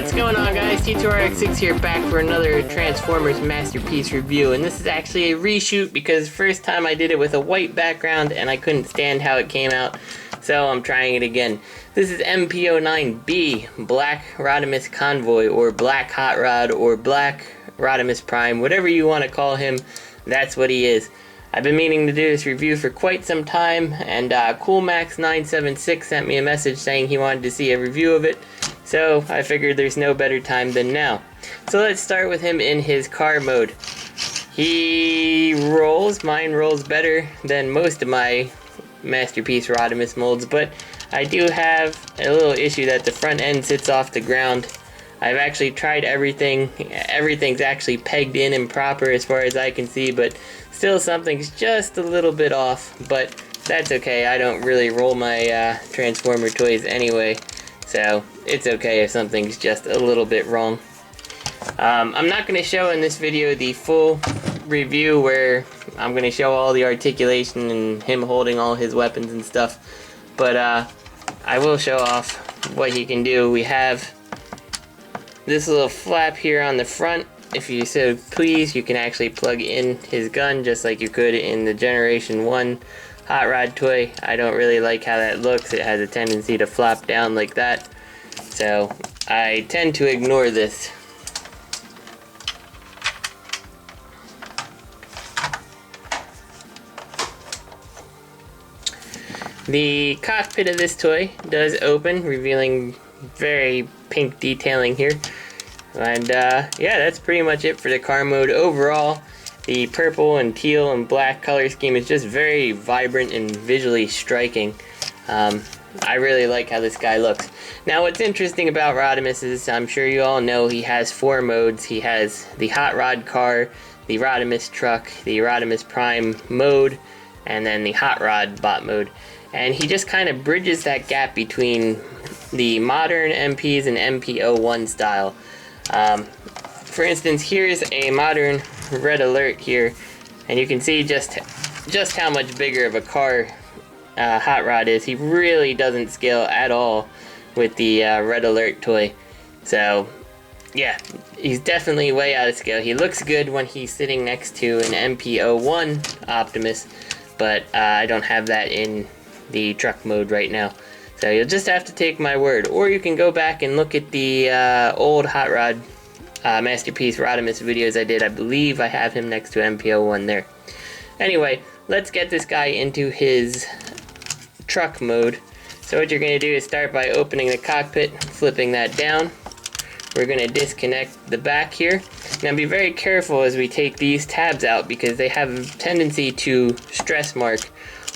What's going on, guys? T2RX6 here, back for another Transformers Masterpiece review, and this is actually a reshoot because first time I did it with a white background and I couldn't stand how it came out, so I'm trying it again. This is MP-09b, Black Rodimus Convoy, or Black Hot Rod, or Black Rodimus Prime, whatever you want to call him, that's what he is. I've been meaning to do this review for quite some time, and CoolMax976 sent me a message saying he wanted to see a review of it, so I figured there's no better time than now. So let's start with him in his car mode. He rolls, mine rolls better than most of my Masterpiece Rodimus molds, but I do have a little issue that the front end sits off the ground. I've actually tried everything, everything's actually pegged in and proper as far as I can see, but still something's just a little bit off, but that's okay. I don't really roll my Transformer toys anyway, so it's okay if something's just a little bit wrong. I'm not going to show in this video the full review where I'm going to show all the articulation and him holding all his weapons and stuff, but I will show off what he can do. We have this little flap here on the front. If you so please, you can actually plug in his gun just like you could in the Generation 1 Hot Rod toy. I don't really like how that looks. It has a tendency to flop down like that, so I tend to ignore this. The cockpit of this toy does open, revealing very pink detailing here. And yeah, that's pretty much it for the car mode. Overall, the purple and teal and black color scheme is just very vibrant and visually striking. I really like how this guy looks. Now, what's interesting about Rodimus is, I'm sure you all know, he has 4 modes. He has the Hot Rod car, the Rodimus truck, the Rodimus Prime mode, and then the Hot Rod bot mode. And he just kind of bridges that gap between the modern MPs and MP-01 style. For instance, here's a modern Red Alert here, and you can see just how much bigger of a car Hot Rod is. He really doesn't scale at all with the Red Alert toy. So yeah, he's definitely way out of scale. He looks good when he's sitting next to an MP-01 Optimus, but I don't have that in the truck mode right now. So you'll just have to take my word, or you can go back and look at the old Hot Rod Masterpiece Rodimus videos I did. I believe I have him next to MP-01 there. Anyway, let's get this guy into his truck mode. So what you're going to do is start by opening the cockpit, flipping that down. We're going to disconnect the back here. Now be very careful as we take these tabs out, because they have a tendency to stress mark.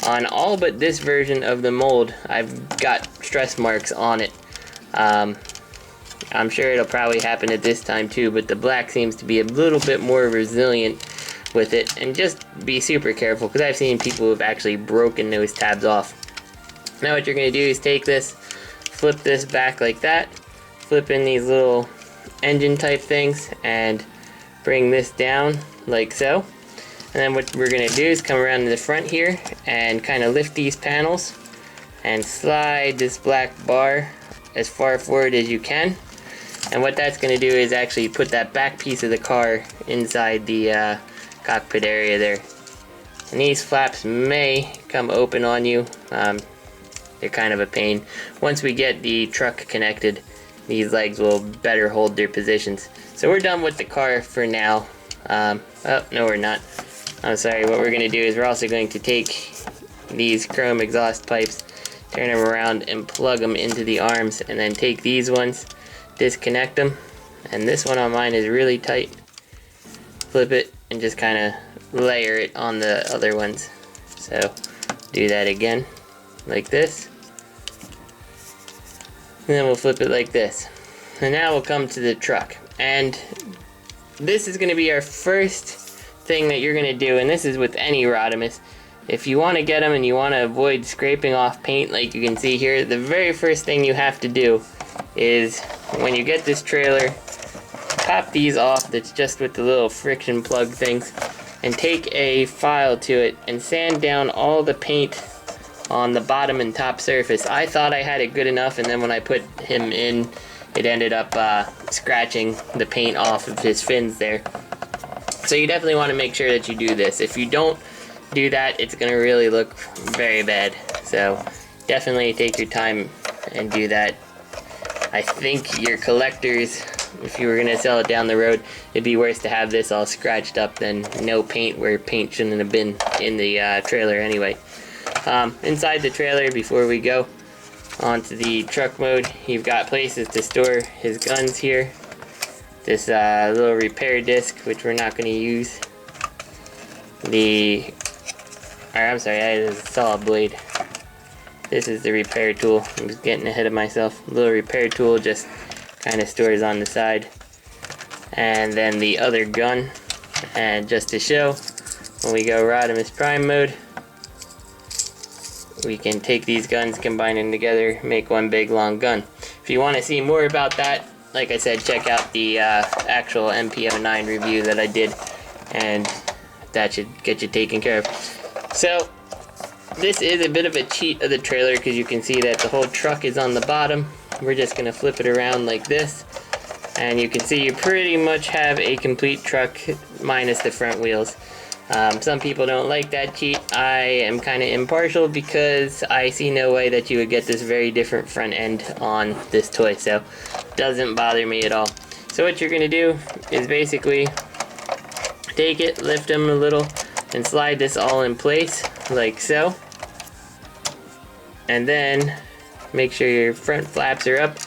On all but this version of the mold, I've got stress marks on it. I'm sure it'll probably happen at this time too, but the black seems to be a little bit more resilient with it. And just be super careful, because I've seen people who've actually broken those tabs off. Now what you're going to do is take this, flip this back like that, flip in these little engine type things, and bring this down like so. And then what we're going to do is come around to the front here and kind of lift these panels and slide this black bar as far forward as you can. And what that's going to do is actually put that back piece of the car inside the cockpit area there. And these flaps may come open on you. They're kind of a pain. Once we get the truck connected, these legs will better hold their positions. So we're done with the car for now. Oh, no we're not. I'm sorry, what we're going to do is we're also going to take these chrome exhaust pipes, turn them around and plug them into the arms, and then take these ones, disconnect them, and this one on mine is really tight. Flip it and just kind of layer it on the other ones. So do that again, like this. And then we'll flip it like this. And now we'll come to the truck. And this is going to be our first thing that you're going to do, and this is with any Rodimus. If you want to get them and you want to avoid scraping off paint like you can see here, the very first thing you have to do is, when you get this trailer, pop these off. That's just with the little friction plug things, and take a file to it and sand down all the paint on the bottom and top surface. I thought I had it good enough, and then when I put him in, it ended up scratching the paint off of his fins there. So you definitely want to make sure that you do this. If you don't do that, it's going to really look very bad. So definitely take your time and do that. I think your collectors, if you were going to sell it down the road, it'd be worse to have this all scratched up than no paint, where paint shouldn't have been in the trailer anyway. Inside the trailer, before we go onto the truck mode, you've got places to store his guns here. This little repair disc, which we're not going to use. I'm sorry, that is a saw blade. This is the repair tool. I'm just getting ahead of myself. The little repair tool just kind of stores on the side. And then the other gun. And just to show, when we go Rodimus Prime mode, we can take these guns, combine them together, make one big long gun. If you want to see more about that, like I said, check out the actual MP-09 review that I did, and that should get you taken care of. So this is a bit of a cheat of the trailer, because you can see that the whole truck is on the bottom. We're just going to flip it around like this, and you can see you pretty much have a complete truck minus the front wheels. Some people don't like that cheat. I am kind of impartial, because I see no way that you would get this very different front end on this toy, so it doesn't bother me at all. So what you're going to do is basically take it, lift them a little, and slide this all in place like so. And then make sure your front flaps are up.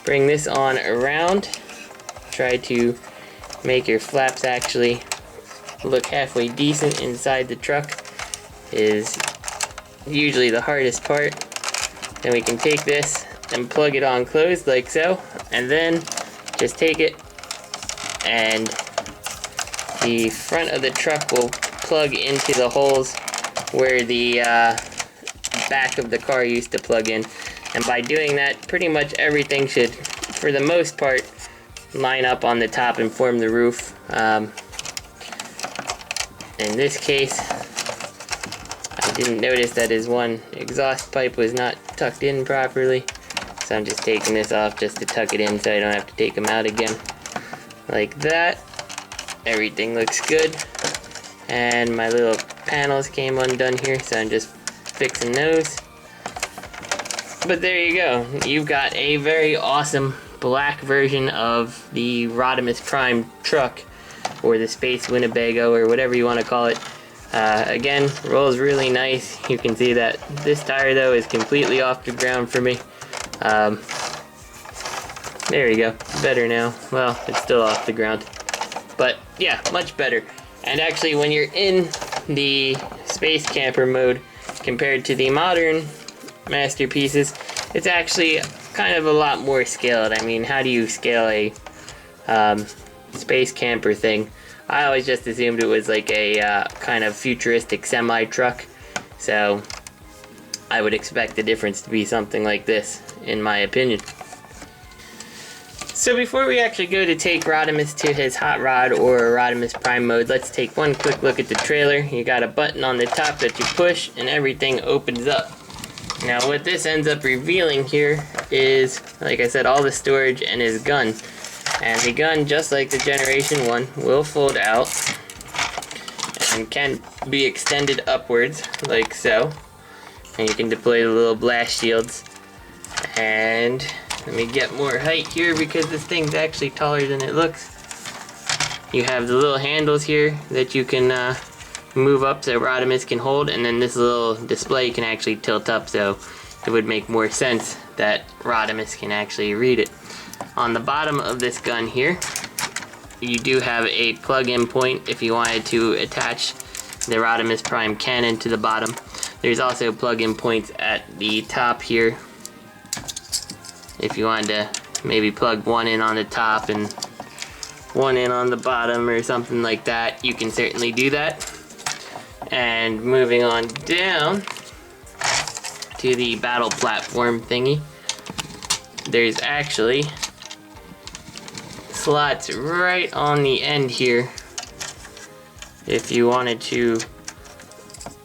Bring this on around. Try to make your flaps actually look halfway decent inside the truck, is usually the hardest part. Then we can take this and plug it on closed like so, and then just take it, and the front of the truck will plug into the holes where the back of the car used to plug in. And by doing that, pretty much everything should, for the most part, line up on the top and form the roof. In this case, I didn't notice that his one exhaust pipe was not tucked in properly, so I'm just taking this off just to tuck it in so I don't have to take them out again. Like that. Everything looks good. And my little panels came undone here, so I'm just fixing those. But there you go. You've got a very awesome black version of the Rodimus Prime truck, or the Space Winnebago, or whatever you want to call it. Again, rolls really nice. You can see that this tire though is completely off the ground for me. There you go, better now. Well, it's still off the ground, but yeah, much better. And actually, when you're in the Space Camper mode compared to the modern masterpieces, it's actually kind of a lot more scaled. I mean, how do you scale a Space Camper thing? I always just assumed it was like a kind of futuristic semi-truck, so I would expect the difference to be something like this, in my opinion. So before we actually go to take Rodimus to his hot rod or Rodimus Prime mode, let's take one quick look at the trailer. You got a button on the top that you push and everything opens up. Now what this ends up revealing here is, like I said, all the storage and his gun. And the gun, just like the Generation 1, will fold out and can be extended upwards, like so. And you can deploy the little blast shields. And let me get more height here, because this thing's actually taller than it looks. You have the little handles here that you can move up so Rodimus can hold, and then this little display can actually tilt up, so it would make more sense that Rodimus can actually read it. On the bottom of this gun here, you do have a plug-in point if you wanted to attach the Rodimus Prime cannon to the bottom. There's also plug-in points at the top here if you wanted to maybe plug one in on the top and one in on the bottom or something like that. You can certainly do that. And moving on down to the battle platform thingy, there's actually slots right on the end here if you wanted to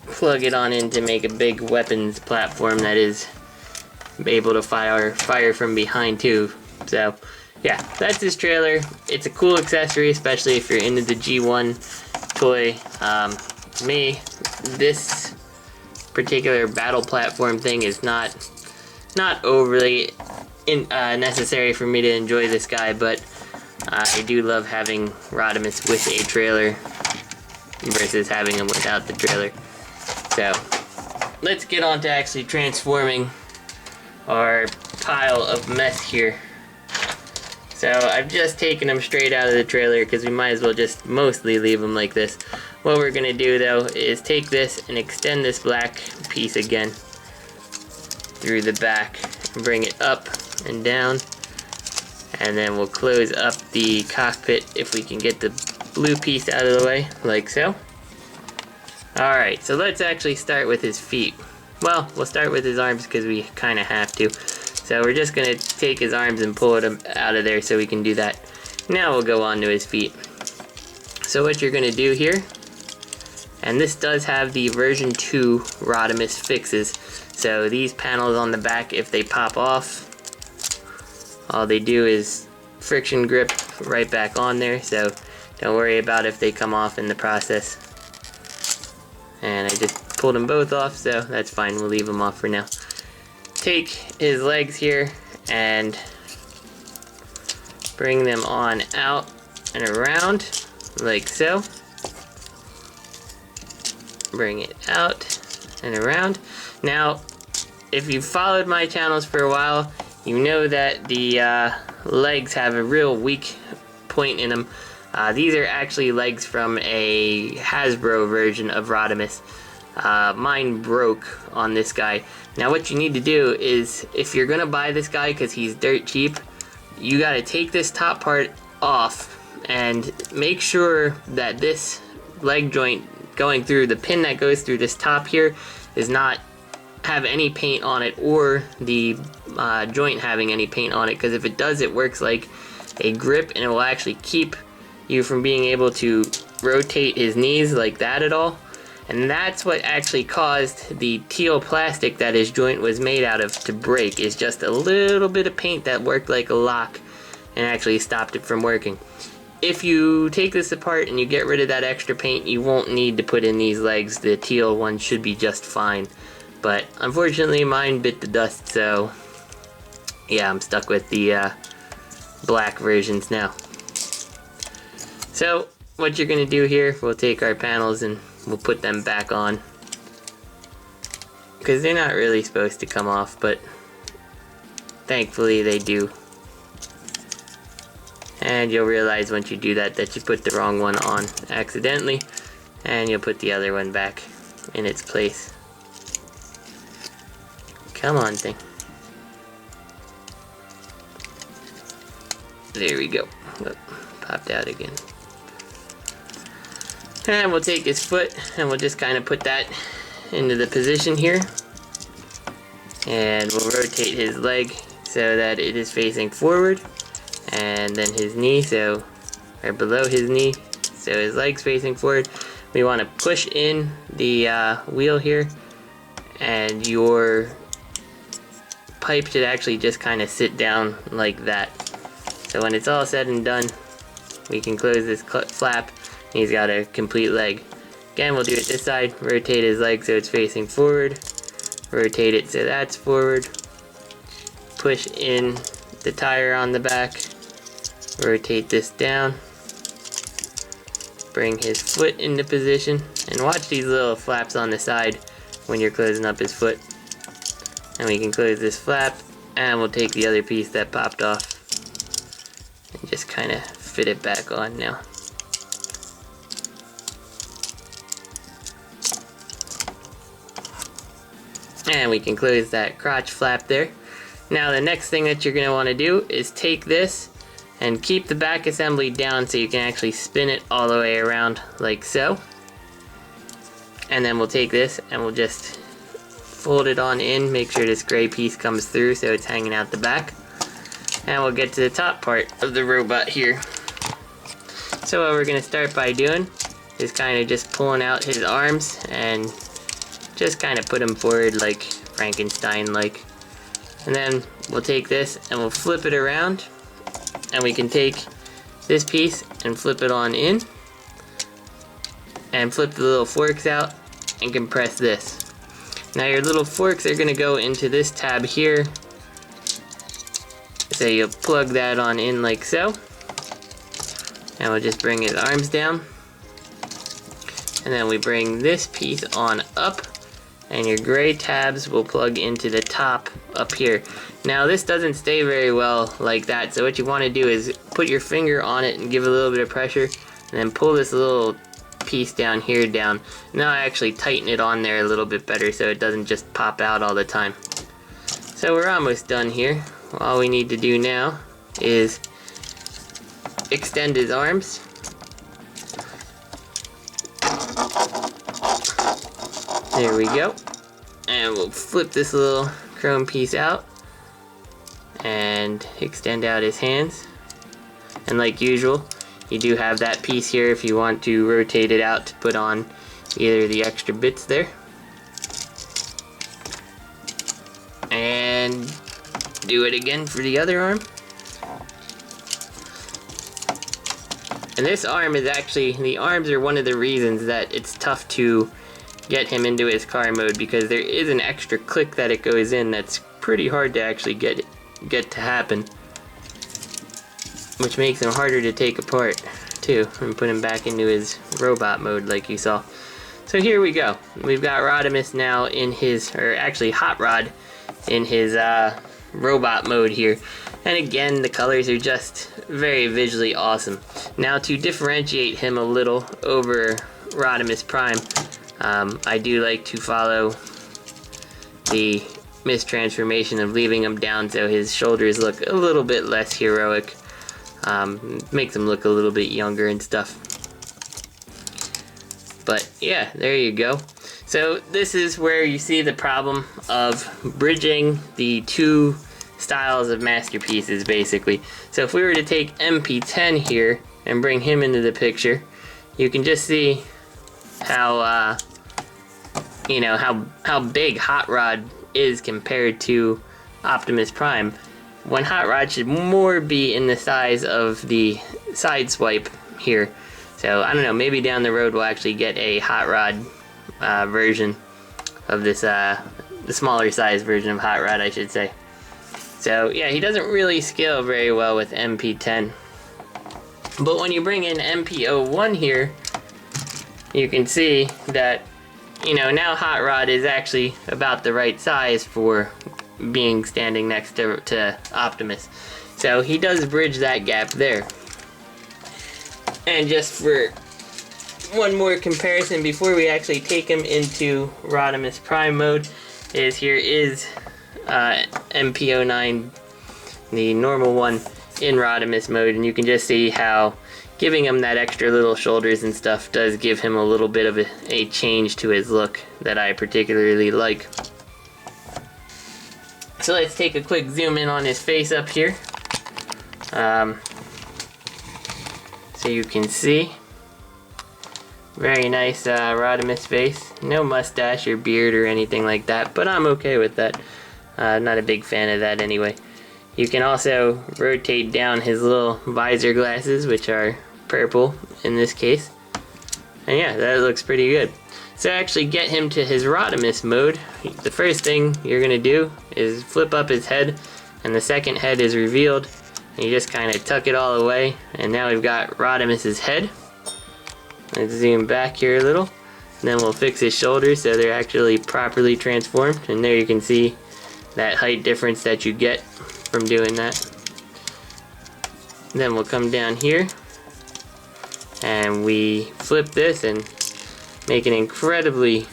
plug it on in to make a big weapons platform that is able to fire from behind too. So yeah, that's this trailer. It's a cool accessory, especially if you're into the G1 toy. To me, this particular battle platform thing is not overly necessary for me to enjoy this guy, but I do love having Rodimus with a trailer versus having him without the trailer. So let's get on to actually transforming our pile of mess here. So I've just taken them straight out of the trailer because we might as well just mostly leave them like this. What we're gonna do though is take this and extend this black piece again through the back and bring it up and down, and then we'll close up the cockpit if we can get the blue piece out of the way, like so. Alright, so let's actually start with his feet. Well, we'll start with his arms because we kind of have to. So we're just going to take his arms and pull it out of there so we can do that. Now we'll go on to his feet. So what you're going to do here, and this does have the version 2 Rodimus fixes. So these panels on the back, if they pop off, all they do is friction grip right back on there. So don't worry about if they come off in the process. And I just pulled them both off, so that's fine. We'll leave them off for now. Take his legs here and bring them on out and around, like so. Bring it out and around. Now, if you've followed my channels for a while, you know that the legs have a real weak point in them. These are actually legs from a Hasbro version of Rodimus. Mine broke on this guy. Now what you need to do is, if you're gonna buy this guy because he's dirt cheap, you gotta take this top part off and make sure that this leg joint going through, the pin that goes through this top here, does not have any paint on it, or the joint having any paint on it, because if it does, it works like a grip and it will actually keep you from being able to rotate his knees like that at all. And that's what actually caused the teal plastic that his joint was made out of to break, is just a little bit of paint that worked like a lock and actually stopped it from working. If you take this apart and you get rid of that extra paint, you won't need to put in these legs. The teal one should be just fine. But unfortunately mine bit the dust, so yeah, I'm stuck with the black versions now. So what you're gonna do here, we'll take our panels and we'll put them back on, because they're not really supposed to come off, but thankfully they do. And you'll realize once you do that that you put the wrong one on accidentally, and you'll put the other one back in its place. Come on, thing. There we go. Oh, popped out again. And we'll take his foot and we'll just kind of put that into the position here. And we'll rotate his leg so that it is facing forward. And then his knee, so right below his knee, so his leg's facing forward. We want to push in the wheel here, and your pipe should actually just kind of sit down like that. So when it's all said and done, we can close this flap. He's got a complete leg. Again, we'll do it this side. Rotate his leg so it's facing forward. Rotate it so that's forward. Push in the tire on the back. Rotate this down. Bring his foot into position. And watch these little flaps on the side when you're closing up his foot. And we can close this flap. And we'll take the other piece that popped off and just kind of fit it back on now. And we can close that crotch flap there. Now the next thing that you're going to want to do is take this and keep the back assembly down so you can actually spin it all the way around like so. And then we'll take this and we'll just fold it on in, make sure this gray piece comes through so it's hanging out the back. And we'll get to the top part of the robot here. So what we're going to start by doing is kind of just pulling out his arms and just kind of put him forward like Frankenstein like. And then we'll take this and we'll flip it around, and we can take this piece and flip it on in, and flip the little forks out and compress this. Now your little forks are gonna go into this tab here. So you'll plug that on in like so. And we'll just bring his arms down. And then we bring this piece on up, and your gray tabs will plug into the top up here. Now this doesn't stay very well like that, so what you want to do is put your finger on it and give it a little bit of pressure, and then pull this little piece down here down. Now I actually tighten it on there a little bit better so it doesn't just pop out all the time. So we're almost done here. All we need to do now is extend his arms. There we go. And we'll flip this little chrome piece out and extend out his hands. And like usual, you do have that piece here if you want to rotate it out to put on either the extra bits there. And do it again for the other arm. And this arm is actually, the arms are one of the reasons that it's tough to get him into his car mode, because there is an extra click that it goes in that's pretty hard to actually get to happen, which makes him harder to take apart too and put him back into his robot mode like you saw. So here we go. We've got Rodimus now in his, or actually Hot Rod in his robot mode here. And again, the colors are just very visually awesome. Now to differentiate him a little over Rodimus Prime, I do like to follow the mistransformation of leaving him down so his shoulders look a little bit less heroic. Makes him look a little bit younger and stuff. But yeah, there you go. So this is where you see the problem of bridging the two styles of masterpieces, basically. So if we were to take MP-10 here and bring him into the picture, you can just see how how big Hot Rod is compared to Optimus Prime, when Hot Rod should more be in the size of the side swipe here. So I don't know, maybe down the road we'll actually get a Hot Rod version of this, the smaller size version of Hot Rod, I should say. So yeah, he doesn't really scale very well with MP-10. But when you bring in MP-01 here, you can see that, now Hot Rod is actually about the right size for being standing next to Optimus. So he does bridge that gap there. And just for one more comparison before we actually take him into Rodimus Prime mode, is here is MP-09, the normal one, in Rodimus mode, and you can just see how giving him that extra little shoulders and stuff does give him a little bit of a change to his look that I particularly like. So let's take a quick zoom in on his face up here. So you can see, very nice Rodimus face. No mustache or beard or anything like that, but I'm okay with that. Not a big fan of that anyway. You can also rotate down his little visor glasses, which are purple in this case. And yeah, that looks pretty good. So to actually get him to his Rodimus mode, the first thing you're going to do is flip up his head, and the second head is revealed. And you just kind of tuck it all away, and now we've got Rodimus's head. Let's zoom back here a little. And then we'll fix his shoulders so they're actually properly transformed. And there you can see that height difference that you get from doing that. Then we'll come down here and we flip this and make an incredibly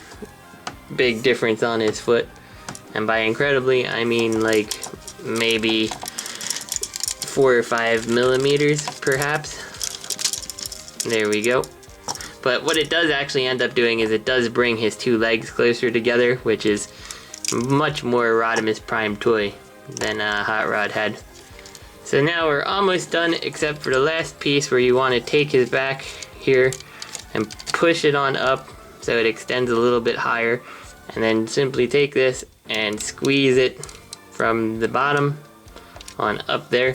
big difference on his foot. And by incredibly, I mean like maybe 4 or 5 millimeters perhaps. There we go. But what it does actually end up doing is it does bring his two legs closer together, which is much more Rodimus Prime toy than Hot Rod had. So now we're almost done, except for the last piece where you want to take his back here and push it on up so it extends a little bit higher, and then simply take this and squeeze it from the bottom on up there.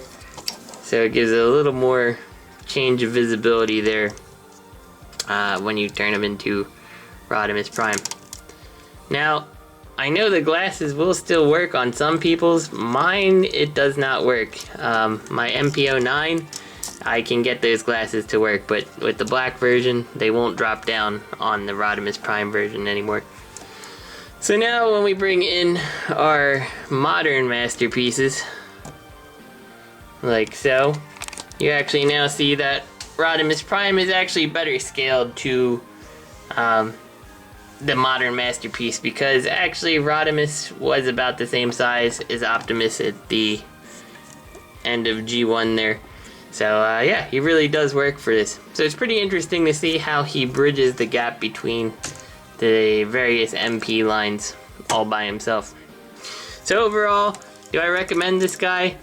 So it gives it a little more change of visibility there when you turn them into Rodimus Prime. Now, I know the glasses will still work on some people's. Mine, it does not work. My MP-09, I can get those glasses to work, but with the black version, they won't drop down on the Rodimus Prime version anymore. So now when we bring in our modern masterpieces, like so, you actually now see that Rodimus Prime is actually better scaled to the modern masterpiece, because actually Rodimus was about the same size as Optimus at the end of G1 there. So yeah, he really does work for this. So it's pretty interesting to see how he bridges the gap between the various MP lines all by himself. So overall, do I recommend this guy?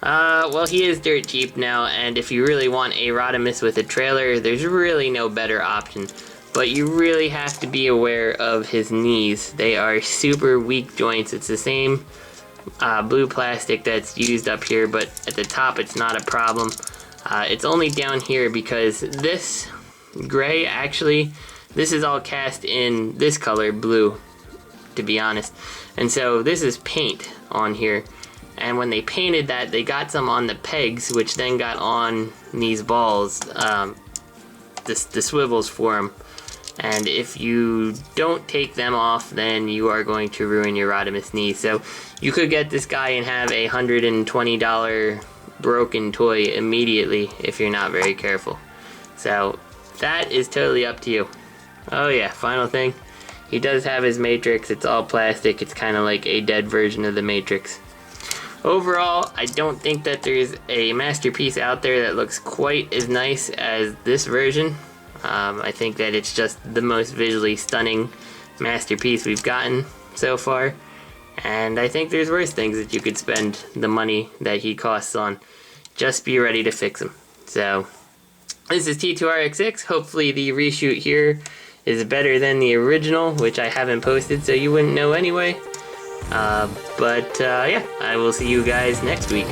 Well, he is dirt cheap now, and if you really want a Rodimus with a trailer, there's really no better option. But you really have to be aware of his knees. They are super weak joints. It's the same blue plastic that's used up here, but at the top it's not a problem. It's only down here because this gray, actually, this is all cast in this color, blue, to be honest. And so this is paint on here. And when they painted that, they got some on the pegs, which then got on these balls, the swivels for them. And if you don't take them off, then you are going to ruin your Rodimus knees. So you could get this guy and have a $120 broken toy immediately if you're not very careful. So that is totally up to you. Oh yeah, final thing. He does have his Matrix. It's all plastic. It's kind of like a dead version of the Matrix. Overall, I don't think that there's a masterpiece out there that looks quite as nice as this version. I think that it's just the most visually stunning masterpiece we've gotten so far. And I think there's worse things that you could spend the money that he costs on. Just be ready to fix them. So, this is T2RX6. Hopefully the reshoot here is better than the original, which I haven't posted, so you wouldn't know anyway. Yeah, I will see you guys next week.